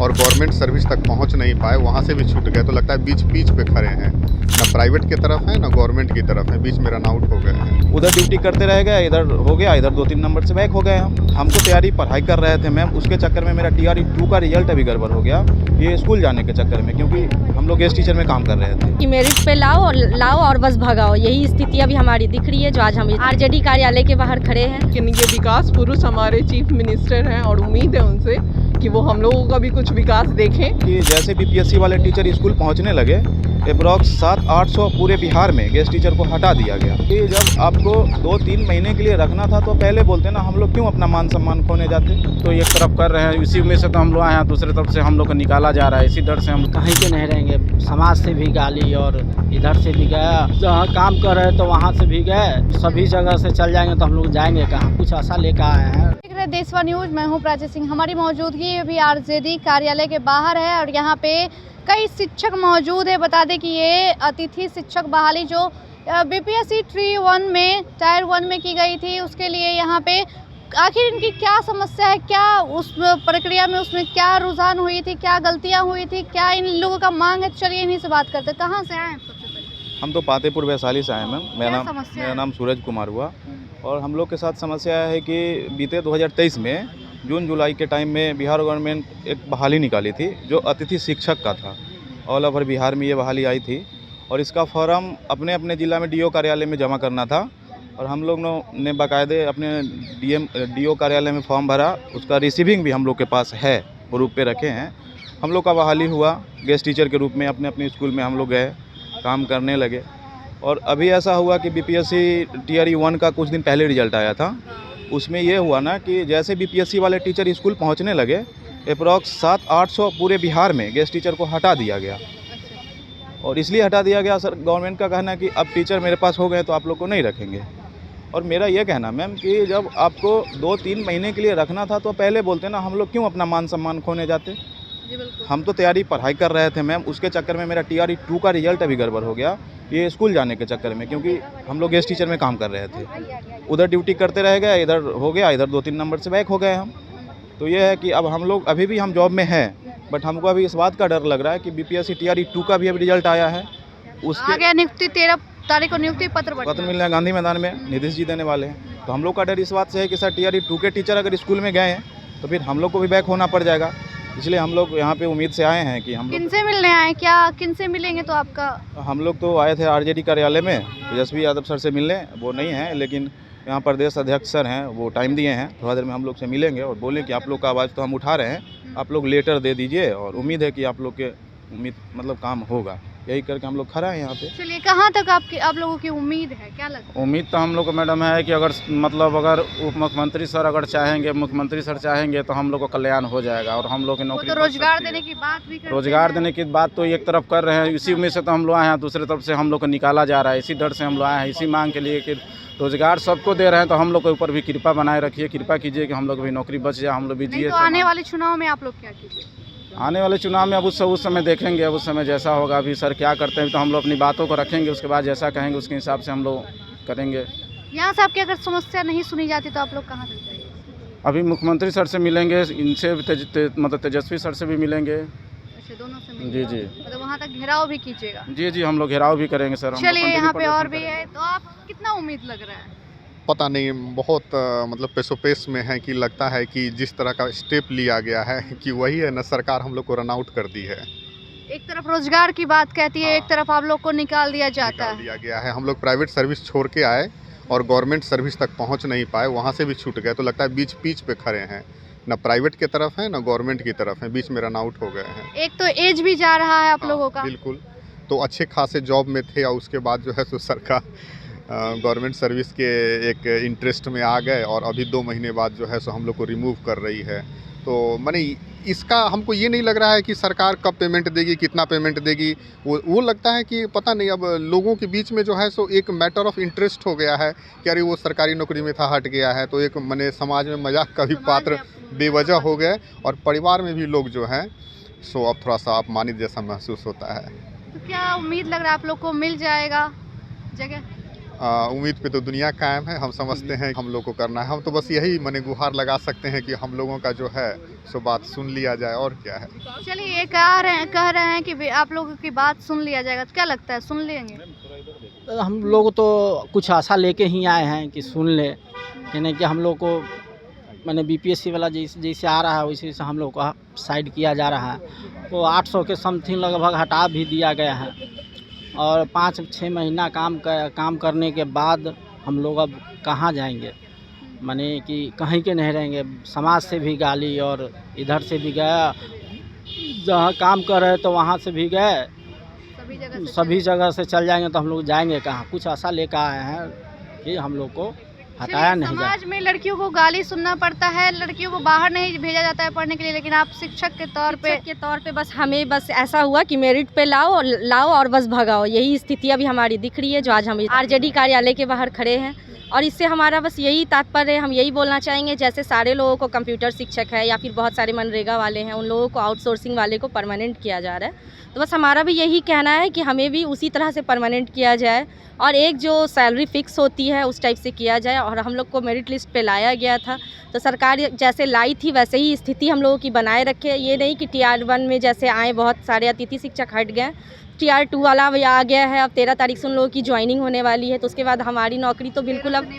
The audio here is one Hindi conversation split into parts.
और गवर्नमेंट सर्विस तक पहुंच नहीं पाए, वहां से भी छूट गए। तो लगता है बीच पे खड़े हैं, ना प्राइवेट की तरफ है ना गवर्नमेंट की तरफ है, बीच में रन आउट हो गए हैं। उधर ड्यूटी करते रह गए, इधर हो गया, इधर 2-3 नंबर से बैक हो गए हमको तैयारी पढ़ाई कर रहे थे मैम, उसके चक्कर में मेरा TRE 2 का रिजल्ट अभी गड़बड़ हो गया, ये स्कूल जाने के चक्कर में, क्योंकि हम लोग गेस्ट टीचर में काम कर रहे थे कि मेरिट पे लाओ और बस भगाओ, यही स्थिति अभी हमारी दिख रही है। जो आज हम RJD कार्यालय के बाहर खड़े हैं। लेकिन ये विकास पुरुष हमारे चीफ मिनिस्टर हैं और उम्मीद है उनसे कि वो हम लोगों का भी कुछ विकास देखें। कि जैसे BPSC वाले टीचर स्कूल पहुंचने लगे, अप्रॉक्स 700-800 पूरे बिहार में गेस्ट टीचर को हटा दिया गया। कि जब आपको 2-3 महीने के लिए रखना था तो पहले बोलते ना, हम लोग क्यों अपना मान सम्मान खोने जाते। तो एक तरफ कर रहे हैं, इसी उम्मीद से तो हम लोग आए हैं, दूसरी तरफ से हम लोग को निकाला जा रहा है, इसी डर से हम कहीं के नहीं रहेंगे। समाज से भी गाली और इधर से भी गया, जहाँ काम कर रहे तो वहाँ से भी गए, सभी जगह से चल जाएंगे तो हम लोग जाएंगे कहाँ। कुछ ऐसा लेकर आए हैं। देख रहे देशवा न्यूज, मैं हूँ प्राची सिंह। हमारी मौजूदगी अभी RJD कार्यालय के बाहर है और यहाँ पे कई शिक्षक मौजूद है। बता दें कि ये अतिथि शिक्षक बहाली जो BPSC टायर 1 में की गई थी, उसके लिए यहाँ पे आखिर इनकी क्या समस्या है, क्या उस प्रक्रिया में उसमें क्या रुझान हुई थी, क्या गलतियाँ हुई थी, क्या इन लोगों का मांग है। चलिए इन्हीं से बात करते हैं। कहाँ से आए हैं सबसे पहले? हम तो पातेपुर वैशाली से आए मैम। मेरा नाम सूरज कुमार हुआ। और हम लोग के साथ समस्या है कि बीते 2023 में जून जुलाई के टाइम में बिहार गवर्नमेंट एक बहाली निकाली थी जो अतिथि शिक्षक का था। ऑल ओवर बिहार में ये बहाली आई थी और इसका फॉर्म अपने अपने ज़िला में DO कार्यालय में जमा करना था। और हम लोग ने बाकायदे अपने DO कार्यालय में फॉर्म भरा, उसका रिसीविंग भी हम लोग के पास है, प्रूफ पे रखे हैं। हम लोग का बहाली हुआ गेस्ट टीचर के रूप में, अपने अपने स्कूल में हम लोग गए, काम करने लगे। और अभी ऐसा हुआ कि BPSC TRE 1 का कुछ दिन पहले रिजल्ट आया था। उसमें ये हुआ ना कि जैसे BPSC वाले टीचर स्कूल पहुंचने लगे, अप्रॉक्स 700-800 पूरे बिहार में गेस्ट टीचर को हटा दिया गया। और इसलिए हटा दिया गया सर, गवर्नमेंट का कहना है कि अब टीचर मेरे पास हो गए तो आप लोग को नहीं रखेंगे। और मेरा ये कहना मैम कि जब आपको 2-3 महीने के लिए रखना था तो पहले बोलते ना, हम लोग क्यों अपना मान सम्मान खोने जाते। हम तो तैयारी पढ़ाई कर रहे थे मैम, उसके चक्कर में मेरा TRE 2 का रिजल्ट अभी गड़बड़ हो गया, ये स्कूल जाने के चक्कर में, क्योंकि हम लोग गेस्ट टीचर में काम कर रहे थे। उधर ड्यूटी करते रह गए, इधर हो गया, इधर 2-3 नंबर से बैक हो गए हम। तो ये है कि अब हम लोग अभी भी हम जॉब में हैं, बट हमको अभी इस बात का डर लग रहा है कि BPSC TRE 2 का भी अभी रिजल्ट आया है। उसके आगे नियुक्ति 13 तारीख को नियुक्ति पत्र मिल रहा है गांधी मैदान में, नीतीश जी देने वाले हैं। तो हम लोग का डर इस बात से है कि सर TRE 2 के टीचर अगर स्कूल में गए हैं तो फिर हम लोग को भी बैक होना पड़ जाएगा। इसलिए हम लोग यहाँ पे उम्मीद से आए हैं कि हम किनसे मिलने आए, क्या किनसे मिलेंगे? तो आपका हम लोग तो आए थे RJD कार्यालय में तेजस्वी यादव सर से मिलने, वो नहीं हैं, लेकिन यहाँ प्रदेश अध्यक्ष सर हैं, वो टाइम दिए हैं, थोड़ा देर में हम लोग से मिलेंगे और बोलें कि आप लोग का आवाज़ तो हम उठा रहे हैं, आप लोग लेटर दे दीजिए और उम्मीद है कि आप लोग के उम्मीद काम होगा। यही करके हम लोग खड़ा हैं यहाँ पे। चलिए, कहाँ तक आप लोगों की उम्मीद है, क्या लगता है? उम्मीद तो हम लोग को मैडम है कि अगर उप मुख्यमंत्री सर अगर चाहेंगे, मुख्यमंत्री सर चाहेंगे तो हम लोग को कल्याण हो जाएगा और हम लोग की नौकरी तो रोजगार देने की बात भी करते हैं। रोजगार देने की बात तो एक तरफ कर रहे हैं, इसी उम्मीद से तो हम लोग आए हैं, दूसरी तरफ से हम लोग को निकाला जा रहा है, इसी डर से हम लोग आए हैं, इसी मांग के लिए कि रोजगार सबको दे रहे हैं। तो हम लोग के ऊपर भी कृपा बनाए रखिए, कृपा कीजिए कि हम लोग भी नौकरी बच जाए, हम लोग भी जिए। तो आने वाले चुनाव में आप लोग क्या कीजिए? आने वाले चुनाव में अब उस समय देखेंगे, अब उस समय जैसा होगा। अभी सर क्या करते हैं तो हम लोग अपनी बातों को रखेंगे, उसके बाद जैसा कहेंगे उसके हिसाब से हम लोग करेंगे। यहाँ से आपकी अगर समस्या नहीं सुनी जाती तो आप लोग कहाँ तक जाएंगे? अभी मुख्यमंत्री सर से मिलेंगे, इनसे मतलब तेजस्वी सर से भी मिलेंगे। अच्छा, दोनों से जी जी, मतलब वहाँ तक घेराव भी कीजिएगा? जी हम लोग घेराव भी करेंगे सर। चलिए, यहाँ पे और भी है, तो आप कितना उम्मीद लग रहा है? पता नहीं, बहुत मतलब पेशोपेश में है कि लगता है कि जिस तरह का स्टेप लिया गया है कि वही है ना, सरकार हम लोग को रन आउट कर दी है। एक तरफ रोजगार की बात कहती है, एक तरफ आप लोग को निकाल दिया जाता है। दिया गया है, हम लोग प्राइवेट सर्विस छोड़ के आए और गवर्नमेंट सर्विस तक पहुंच नहीं पाए, वहां से भी छूट गए। तो लगता है बीच पे खड़े हैं, ना प्राइवेट की तरफ है ना गवर्नमेंट की तरफ है, बीच में रन आउट हो गए हैं। एक तो एज भी जा रहा है आप लोगों का। बिल्कुल, तो अच्छे खासे जॉब में थे और उसके बाद जो है सो सरकार गवर्नमेंट सर्विस के एक इंटरेस्ट में आ गए और अभी 2 महीने बाद जो है सो हम लोग को रिमूव कर रही है। तो माने इसका हमको ये नहीं लग रहा है कि सरकार कब पेमेंट देगी, कितना पेमेंट देगी। वो लगता है कि पता नहीं, अब लोगों के बीच में जो है सो एक मैटर ऑफ इंटरेस्ट हो गया है कि अरे वो सरकारी नौकरी में था, हट गया है। तो एक माने समाज में मजाक का भी पात्र बेवजह हो गए और परिवार में भी लोग जो हैं सो अब थोड़ा सा अपमानित जैसा महसूस होता है। तो क्या उम्मीद लग रहा है आप लोग को मिल जाएगा जगह? उम्मीद पे तो दुनिया कायम है। हम समझते हैं हम लोग को करना है, हम तो बस यही मने गुहार लगा सकते हैं कि हम लोगों का जो है सो बात सुन लिया जाए, और क्या है। चलिए ये कह रहे हैं कि आप लोगों की बात सुन लिया जाएगा, तो क्या लगता है सुन लेंगे? हम लोग तो कुछ आशा लेके ही आए हैं कि सुन ले, यानी कि हम लोग को मैंने बीपीएससी वाला जैसे आ रहा है वैसे से हम लोग को साइड किया जा रहा है। तो 800 के समथिंग लगभग हटा भी दिया गया है, और 5-6 महीना काम करने के बाद हम लोग अब कहाँ जाएंगे, माने कि कहीं के नहीं रहेंगे। समाज से भी गाली और इधर से भी गया, जहाँ काम कर रहे तो वहाँ से भी गए, सभी जगह से चल जाएंगे तो हम लोग जाएंगे कहाँ। कुछ आशा लेकर आए हैं कि हम लोग को हटाया नहीं जाए। समाज में लड़कियों को गाली सुनना पड़ता है, लड़कियों को बाहर नहीं भेजा जाता है पढ़ने के लिए, लेकिन आप शिक्षक के तौर पे बस हमें बस ऐसा हुआ कि मेरिट पे लाओ और बस भगाओ, यही स्थिति अभी हमारी दिख रही है। जो आज हम आरजेडी कार्यालय के बाहर खड़े हैं, और इससे हमारा बस यही तात्पर्य, हम यही बोलना चाहेंगे, जैसे सारे लोगों को कंप्यूटर शिक्षक है या फिर बहुत सारे मनरेगा वाले हैं, उन लोगों को आउटसोर्सिंग वाले को परमानेंट किया जा रहा है। तो बस हमारा भी यही कहना है कि हमें भी उसी तरह से परमानेंट किया जाए, और एक जो सैलरी फिक्स होती है उस टाइप से किया जाए। और हम लोग को मेरिट लिस्ट पे लाया गया था, तो सरकार जैसे लाई थी वैसे ही स्थिति हम लोगों की बनाए रखे। ये नहीं कि TR1 में जैसे आए बहुत सारे अतिथि शिक्षक हट गए, TR2 वाला भी आ गया है। अब 13 तारीख से उन लोगों की ज्वाइनिंग होने वाली है, तो उसके बाद हमारी नौकरी तो बिल्कुल अब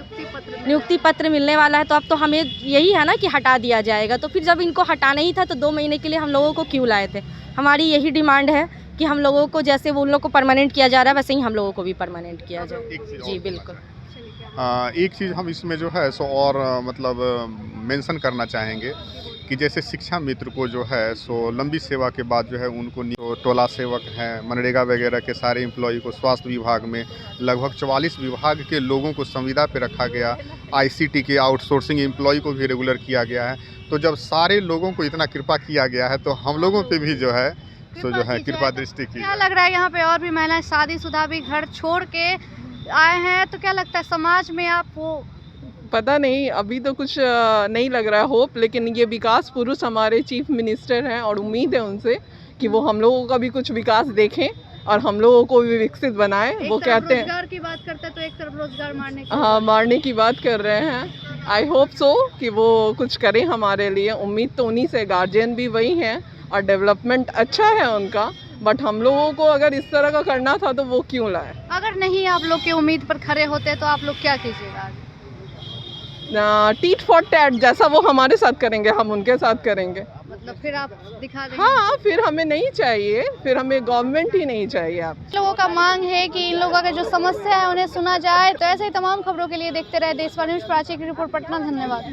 नियुक्ति पत्र मिलने वाला है। तो अब तो हमें यही है ना कि हटा दिया जाएगा। तो फिर जब इनको हटाना ही था तो 2 महीने के लिए हम लोगों को क्यों लाए थे? हमारी यही डिमांड है कि हम लोगों को जैसे वो उन लोग को परमानेंट किया जा रहा है वैसे ही हम लोगों को भी परमानेंट किया जाए। जी बिल्कुल। एक चीज़ हम इसमें जो है सो और मतलब मेंशन करना चाहेंगे कि जैसे शिक्षा मित्र को जो है सो लंबी सेवा के बाद जो है उनको टोला सेवक हैं, मनरेगा वगैरह के सारे एम्प्लॉय को स्वास्थ्य विभाग में लगभग 44 विभाग के लोगों को संविदा पे रखा गया। ICT के आउटसोर्सिंग एम्प्लॉय को भी रेगुलर किया गया है। तो जब सारे लोगों को इतना कृपा किया गया है तो हम लोगों पे भी जो है सो जो है कृपा दृष्टि की। क्या लग रहा है यहाँ पे और भी महिलाएं शादीशुदा भी घर छोड़ के आए हैं, तो क्या लगता है समाज में आप वो पता नहीं, अभी तो कुछ नहीं लग रहा है होप, लेकिन ये विकास पुरुष हमारे चीफ मिनिस्टर हैं और उम्मीद है उनसे कि वो हम लोगों का भी कुछ विकास देखें और हम लोगों को भी विकसित बनाएं। वो कहते हैं रोजगार की बात करते हैं तो एक तरफ रोजगार मारने की बात कर रहे हैं। आई होप सो कि वो कुछ करें हमारे लिए। उम्मीद तो उन्हीं से, गार्जियन भी वही हैं और डेवलपमेंट अच्छा है उनका, बट हम लोगों को अगर इस तरह का करना था तो वो क्यों लाए? अगर नहीं आप लोग की उम्मीद पर खड़े होते तो आप लोग क्या कीजिएगा? टीट फॉर टैट जैसा वो हमारे साथ करेंगे हम उनके साथ करेंगे। मतलब फिर आप दिखा देंगे? हाँ, फिर हमें नहीं चाहिए, फिर हमें गवर्नमेंट ही नहीं चाहिए। आप लोगों का मांग है कि इन लोगों का जो समस्या है उन्हें सुना जाए। तो ऐसे ही तमाम खबरों के लिए देखते रहे देशवाणी न्यूज़। प्राची की रिपोर्ट, पटना। धन्यवाद।